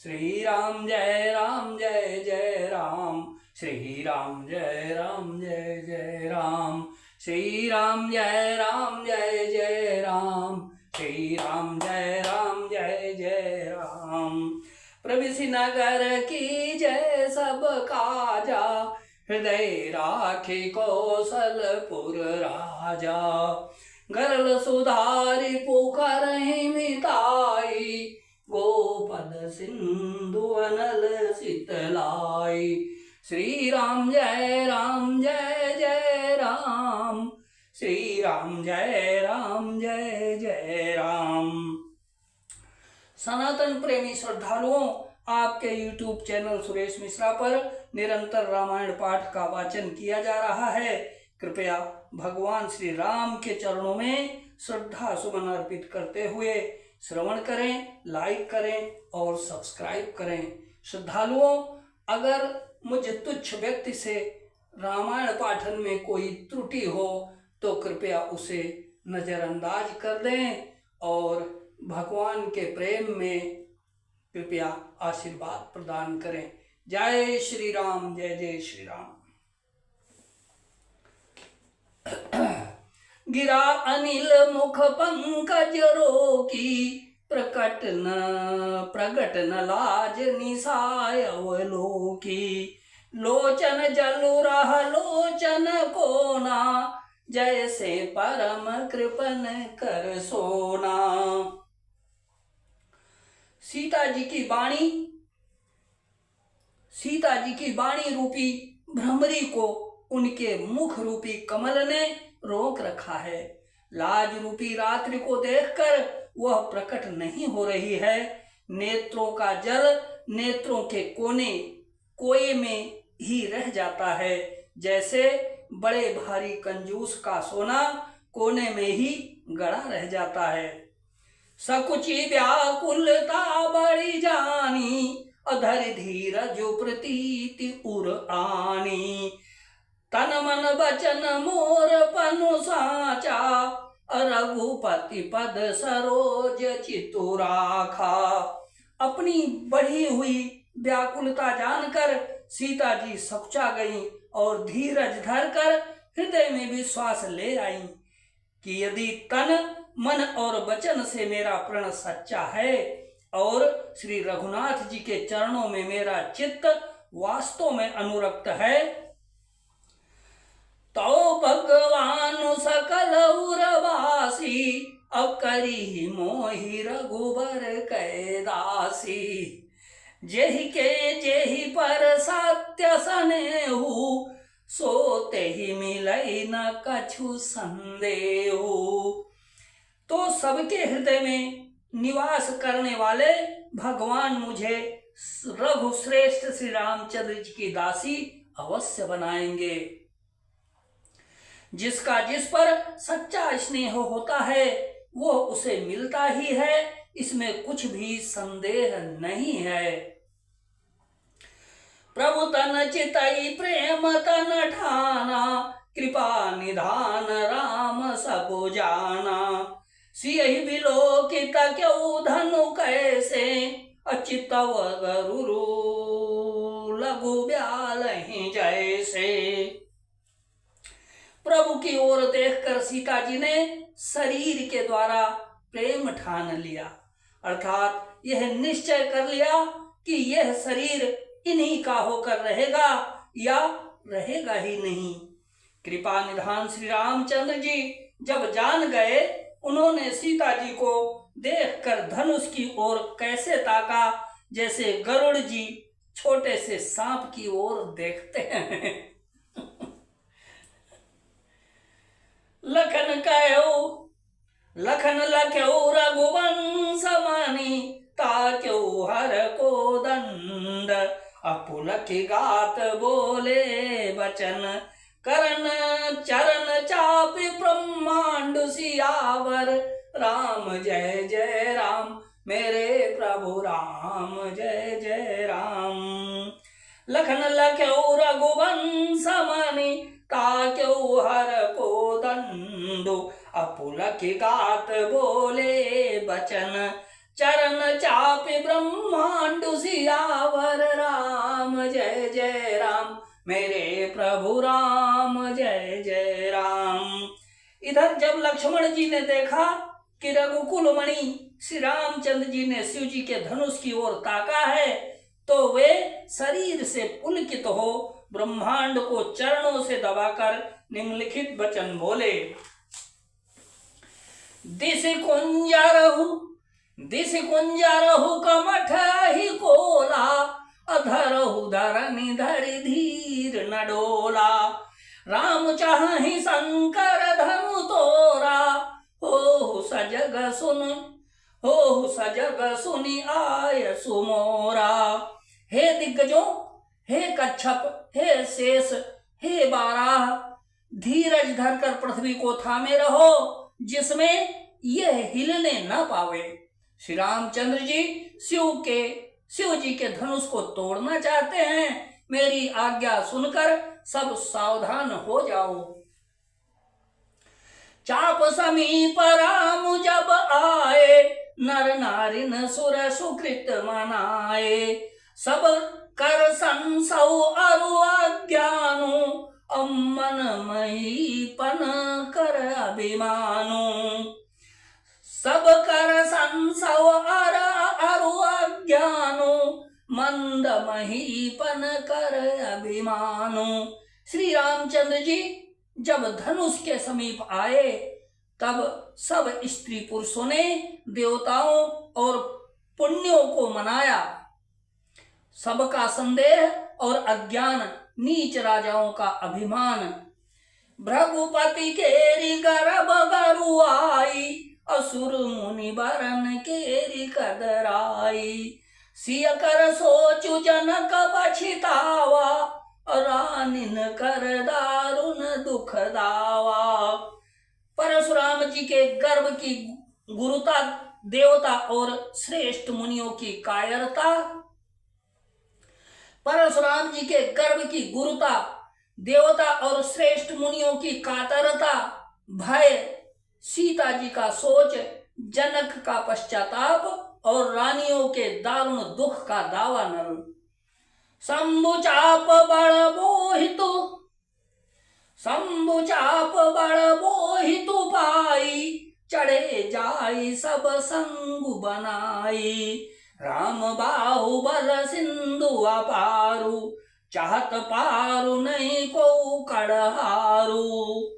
श्री राम जय जय राम, श्री राम जय जय राम, श्री राम जय जय राम, श्री राम जय जय राम। प्रभु नगर की जय सब काजा, हृदय राखे कौशलपुर राजा। गरल सुधारी पुकार मिताई, गोपद सिंधु अनल शीतलाई। श्री राम जय जय राम, श्री राम जय जय राम। सनातन प्रेमी श्रद्धालुओं, आपके YouTube चैनल सुरेश मिश्रा पर निरंतर रामायण पाठ का वाचन किया जा रहा है। कृपया भगवान श्री राम के चरणों में श्रद्धा सुमन अर्पित करते हुए श्रवण करें, लाइक करें और सब्सक्राइब करें। श्रद्धालुओं, अगर मुझ तुच्छ व्यक्ति से रामायण पाठन में कोई त्रुटि हो तो कृपया उसे नजरअंदाज कर दें और भगवान के प्रेम में कृपया आशीर्वाद प्रदान करें। जय श्री राम, जय श्री राम। गिरा अनिल मुख पंकज रोकी, प्रगट न लाज निसाय अवलोकी। लोचन जलु रह लोचन कोना, जैसे परम कृपन कर सोना। सीता जी की वाणी रूपी भ्रमरी को उनके मुख रूपी कमल ने रोक रखा है। लाज रूपी रात्रि को देखकर वह प्रकट नहीं हो रही है। नेत्रों का जल नेत्रों के कोए में ही रह जाता है, जैसे बड़े भारी कंजूस का सोना कोने में ही गड़ा रह जाता है। सकुची व्याकुलता बड़ी जानी, अधर धीरज प्रतीति उर आनी। तन मन बचन मोर पनु साचा, रघुपति पद सरोज चितु राखा। अपनी बढ़ी हुई व्याकुलता जानकर सीता जी सकुचा गईं और धीरज धरकर हृदय में विश्वास ले आईं कि यदि तन मन और वचन से मेरा प्रण सच्चा है और श्री रघुनाथ जी के चरणों में मेरा चित्त वास्तव में अनुरक्त है, तो भगवान सकल उरवासी, अकरी मोहि रघुबर कैदासी। जेहि के जेहि पर सत्य सनेहु, सोते ही मिलई न कछु संदेहु। तो सबके हृदय में निवास करने वाले भगवान मुझे रघुश्रेष्ठ श्री रामचंद्र जी की दासी अवश्य बनाएंगे। जिसका जिस पर सच्चा स्नेह होता है वो उसे मिलता ही है, इसमें कुछ भी संदेह नहीं है। प्रभु तन चितई प्रेम तन ठाना, कृपा निधान राम सब जाना। सियहि बिलोकित क्यों धनु कैसे, अचितव गरुरु लघु ब्यालहि जैसे। प्रभु की ओर देखकर सीता जी ने शरीर के द्वारा प्रेम ठान लिया, अर्थात यह निश्चय कर लिया कि यह शरीर इन्हीं का होकर रहेगा या रहेगा ही नहीं। कृपा निधान श्री रामचंद्र जी जब जान गए, उन्होंने सीता जी को देखकर धनुष की ओर कैसे ताका, जैसे गरुड़ जी छोटे से सांप की ओर देखते हैं। लखन लख्यो रघुवंश मानी, ताक्यो हर को दंड। अपुलखि गात बोले वचन, करन चरण चापि ब्रह्मांड सियावर। राम जय जय राम, मेरे प्रभु राम जय जय राम। लखन लख्यो रघुवंश मानी, ताक्यो हर को दंडो। अपुलखि गात बोले वचन, चरण चापे ब्रह्मांड सियावर राम जय जय राम, मेरे प्रभु राम जय जय राम। इधर जब लक्ष्मण जी ने देखा कि रघुकुल मणि श्री रामचंद्र जी ने शिव जी के धनुष की ओर ताका है, तो वे शरीर से पुलकित हो ब्रह्मांड को चरणों से दबाकर निम्नलिखित वचन बोले। दिस कुंजरहु कमठ ही कोला, अधरहु धरनि धरि धीर न डोला। राम चाहि शंकर धनु तोरा, हो सजग सुनि आय सुमोरा। हे दिग्गजों, हे कच्छप, हे शेष, हे बाराह, धीरज धरकर पृथ्वी को थामे रहो, जिसमें यह हिलने न पावे। श्री रामचंद्र जी शिव जी के धनुष को तोड़ना चाहते हैं। मेरी आज्ञा सुनकर सब सावधान हो जाओ। चाप समीप राम जब आए, नर नारिन सुर सुकृत मनाए। सब कर संसौ अरु अज्ञानु, अम्मन महीपन कर अभिमानु। सब कर संसौ अरु अज्ञानु, मंद महीपन कर अभिमानु। श्री रामचंद्र जी जब धनुष के समीप आए, तब सब स्त्री पुरुषों ने देवताओं और पुण्यों को मनाया। सबका संदेह और अज्ञान, नीच राजाओं का अभिमान। भृगुपति केरी गर्भ गरुआई, असुर मुनि बरन केरी कदराई। सिय कर सोचु जनक पछितावा, रानिन कर दारुण दुख दावा। परशुराम जी के गर्भ की गुरुता, देवता और श्रेष्ठ मुनियों की कायरता। परशुराम जी के गर्भ की गुरुता, देवता और श्रेष्ठ मुनियों की कातरता, भय, सीता जी का सोच, जनक का पश्चाताप और रानियों के दारुण दुख का दावा नल। शंभु चाप बड़ बोहितु पाई, चढ़े जाई सब संगु बनाई। राम बाहुबल सिंधु अपारु, चाहत पारु नहीं को कड़हारू।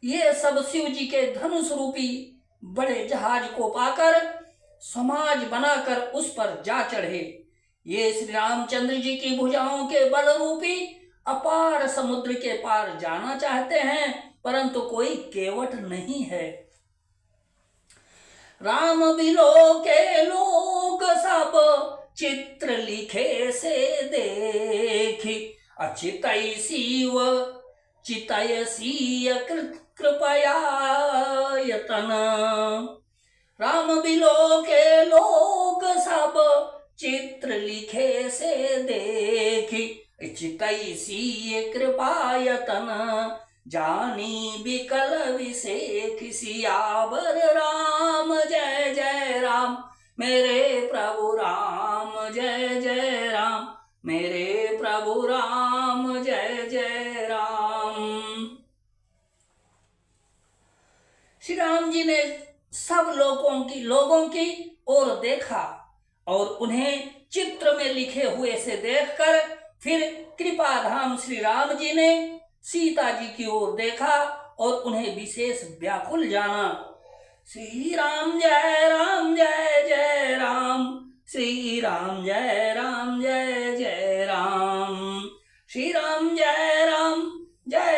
ये सब शिव जी के धनुष रूपी बड़े जहाज को पाकर समाज बनाकर उस पर जा चढ़े। ये श्री रामचंद्र जी की भुजाओं के बल रूपी अपार समुद्र के पार जाना चाहते हैं, परंतु कोई केवट नहीं है। राम बिलो के लोग सब, चित्र लिखे से देखी। अचितय शिव चितय सीय कृपया यतन। राम बिलो के लोग सब, चित्र लिखे से देखी। चितई सीय कृपायतन, जानी बिकल विषेख। सियावर राम जय जय राम, मेरे प्रभु राम जय जय राम, मेरे प्रभु राम जय जय राम। श्री राम जी ने सब लोगों की ओर देखा और उन्हें चित्र में लिखे हुए से देखकर फिर कृपाधाम श्री राम जी ने सीता जी की ओर देखा और उन्हें विशेष व्याकुल जाना। श्री राम जय जय राम, श्री राम जय जय राम, श्री राम जय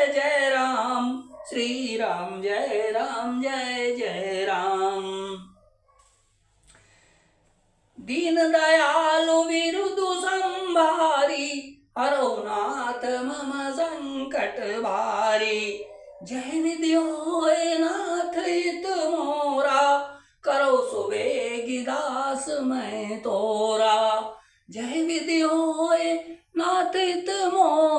जय राम, श्री राम जय जय राम। दीन दयालु विरुदु संभारी, हरौ नाथ मम संकट भारी। जय निधि होए नाथ हित मोरा, करो सुबेगी दास मैं तोरा। जय विधि होए नाथ हित मोरा,